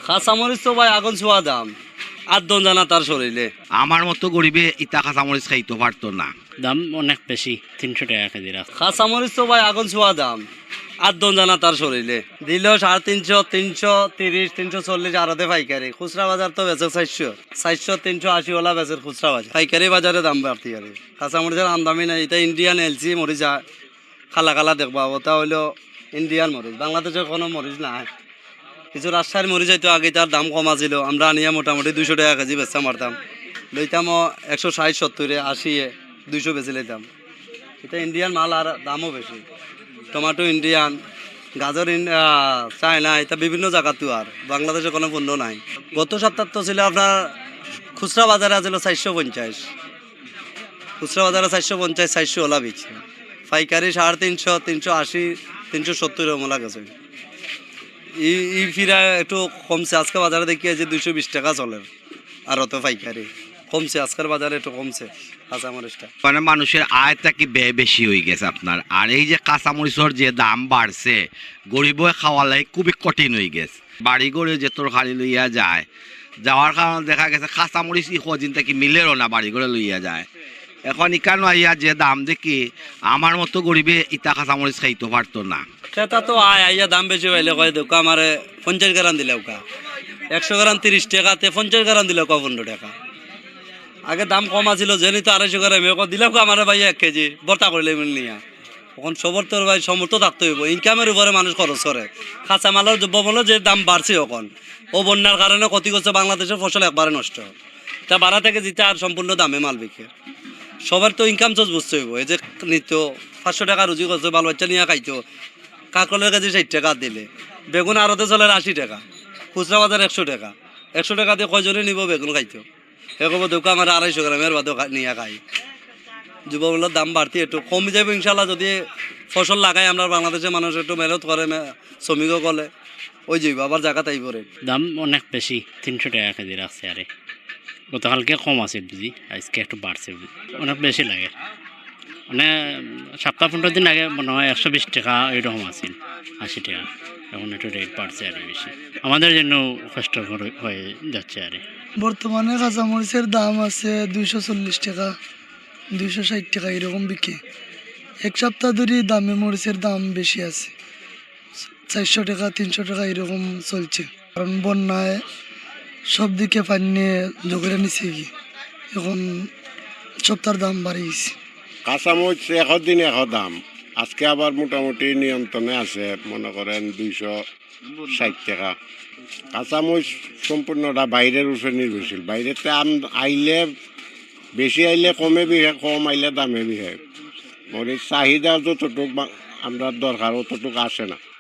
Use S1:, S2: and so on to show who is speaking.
S1: কাঁচামরিচ তো ভাই আগুন ছোঁয়া দাম, আর দন জানা তার শরীরে।
S2: আমার মতো গরিবে ইতা কাঁচামরিচ খাইতে পারতো না।
S3: দাম অনেক বেশি, 300 টাকা কেজি রাখ।
S1: কাঁচামরিচ তো ভাই আগুন ছোঁয়া দাম, আর দন জানা তার শরীরে। দিলেও 350, 330, 340 আরতে পাইকারি। খুচরা বাজার তো বেচে 400, 380 ওলা বেচের খুচরা বাজার। পাইকারি বাজারে দাম বাড়তি আর কাঁচামরিচের আমদামি নাই। এটা ইন্ডিয়ান এলসি মরিচ খালা খালা দেখবা, ওটা হইলো ইন্ডিয়ান মরিচ, বাংলাদেশের কোনো মরিচ নাই। কিছু রাজশাহীর মরিচ হয়তো আগে তার দাম কম আছিল, আমরা আনিয়া মোটামুটি 200 টাকা কেজি বেচা মারতাম, লইতাম 160, 70, 80, 200 বেচে লইতাম। এটা ইন্ডিয়ান মাল আর দামও বেশি। টমাটো ইন্ডিয়ান, গাজর চায়না, এটা বিভিন্ন জায়গাতেও আর বাংলাদেশে কোনো পণ্য নাই। গত সপ্তাহ তো ছিল আপনার খুচরা বাজারে আছিল 450, খুচরা বাজারে 450, 400 ওলা বিচ্ছে। পাইকারি 350, 380, 370 ওলা গেছে। ই ফিরা একটু কমছে, আজকে বাজারে দেখি যে 220 টাকা চলে, আর অত পাইকারি কমছে, আজকের বাজারে একটু কমছে কাঁচামরিচটা।
S2: মানে মানুষের আয়টা কি ব্যয় বেশি হয়ে গেছে আপনার। আর এই যে কাঁচামরিচের যে দাম বাড়ছে, গরিবে খাওয়ালে খুবই কঠিন হয়ে গেছে। বাড়ি ঘরে যে তরকারি লইয়া যায়, যাওয়ার কারণে দেখা গেছে কাঁচামরিচ ই কদিন থেকে মিলেরও না, বাড়ি ঘরে লইয়া যায়। এখন ইকানো আইয়া যে দাম দেখি আমার মতো গরিবে ইতা কাঁচামরিচ খাইতে পারতো না।
S1: ক্রেতা তো আইয়া দাম বেশি পাইলে কয় দোকা আমার 50 গ্রাম দিলে ওকা 100 গ্রাম 30 টাকাতে, 50 গ্রাম দিলে 15 টাকা। আগে দাম কম আছিল, যেনি তো 250 গ্রাম দিলে আমার ভাই 1 কেজি বর্তা করলে নিয়া। এখন সবর তোর ভাই সমর্থ থাকতে হইব, ইনকামের উপরে মানুষ খরচ করে। কাঁচা মালের দ্রব্যমূল্য যে দাম বাড়ছে এখন, ও বন্যার কারণে ক্ষতি করছে বাংলাদেশের ফসল একবারে নষ্ট। তা বাড়া থেকে জিতে আর সম্পূর্ণ দামে মাল বিকে। সবার তো ইনকাম সোর্স বুঝতে হইব। এই যে নিত্য 500 টাকা রুজি করছে, বাল বাচ্চা নিয়ে খাইতো, কাকলের কেজি 60 টাকা দিলে, বেগুন আরতে চলে 80 টাকা, খুচরা বাজার 100 টাকা। 100 টাকা দিয়ে কয়জনে নিব বেগুন খাইতো? এরকম দোকা আমার 250 গ্রামের বাদে নিয়ে খাই। যুবমূল্যের দাম বাড়তি একটু কমে যাবে ইনশাল্লাহ, যদি ফসল লাগাই আমরা বাংলাদেশের মানুষ একটু মেহনত করে, শ্রমিকও করে, ওই যাইব আবার জায়গা তাই পরে।
S3: দাম অনেক বেশি, 300 টাকা কেজি রাখছে। আরে গতকালকে কম আছে বুঝি, আজকে একটু বাড়ছে বুঝি, অনেক বেশি লাগে। মানে সপ্তাহ 15 দিন আগে মনে হয় 120 টাকা এরকম আছিল, 80 টাকা। এখন একটু রেট বাড়ছে আর বেশি, আমাদের জন্য কষ্টকর হয়ে যাচ্ছে। আরে
S4: বর্তমানে কাঁচামরিচের দাম আছে 240 টাকা, 260 টাকা এরকম বিকে। এক সপ্তাহ ধরে দামে মরিচের দাম বেশি আছে, 400 টাকা, 300 টাকা এরকম চলছে। কারণ বন্যায় সব দিকে পানি জোগাড়ে নিছে কি, এখন সপ্তাহের দাম বাড়িয়েছে।
S5: কাঁচামরিচ দিন দাম, আজকে আবার মোটামুটি নিয়ন্ত্রণে আছে, মনে করেন 260 টাকা। কাঁচামরিচ সম্পূর্ণটা বাইরের উপরে নির্ভরশীল। বাইরেতে আইলে বেশি আইলে কমে বিহে, কম আইলে দামে বিহে। মরিচ চাহিদা যতটুক আমরা দরকার অতটুকু আসে না।